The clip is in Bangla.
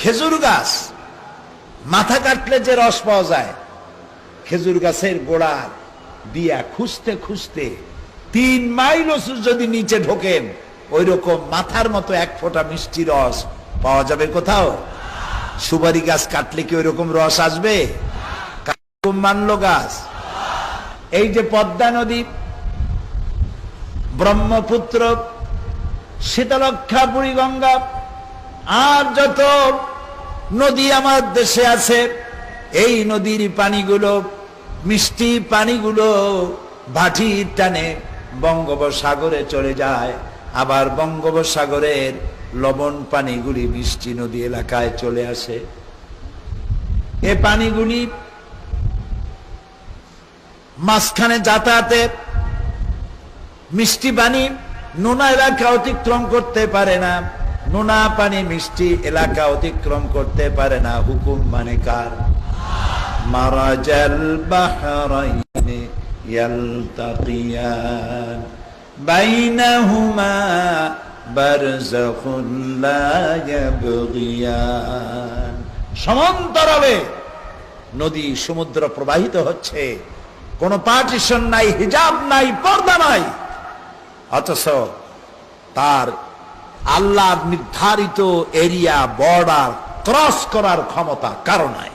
খেজুর গাছ মাথা কাটলে যে রস পাওয়া যায়, খেজুর গাছের গোড়া দিয়া খুঁজতে খুঁজতে 3 মাইল যদি নিচে ঢোকেন, ওই রকম মাথার মতো 1 ফোঁটা মিষ্টি রস পাওয়া যাবে কোথাও? সুপারি গাছ কাটলে কি ওই রকম রস আসবে? মানলো গাছ। এই যে পদ্মা নদী, ব্রহ্মপুত্র, শীতলক্ষা, বুড়িগঙ্গা, আর যত নদী আমার দেশে আছে, এই নদীর পানিগুলো, মিষ্টি পানিগুলো ভাটির টানে বঙ্গোপসাগরে চলে যায়। আবার বঙ্গোপসাগরের লবণ পানিগুলি মিষ্টি নদী এলাকায় চলে আসে। এ পানিগুলি মাঝখানে যাতায়াতে মিষ্টি পানি নোনা এলাকা অতিক্রম করতে পারে না, নোনা পানি মিষ্টি এলাকা অতিক্রম করতে পারে না। হুকুম মানে কার? মারাজাল বাহরাইনি ইয়ালতাকিয়ান বাইনাহুমা বারযাখুন লা ইয়াবগিয়ান। সমান্তরালে নদী সমুদ্র প্রবাহিত হচ্ছে, কোনো পার্টিশন নাই, হিজাব নাই, পর্দা নাই, অথচ তার আল্লাহর নির্ধারিত এরিয়া, বর্ডার ক্রস করার ক্ষমতা কারো নাই।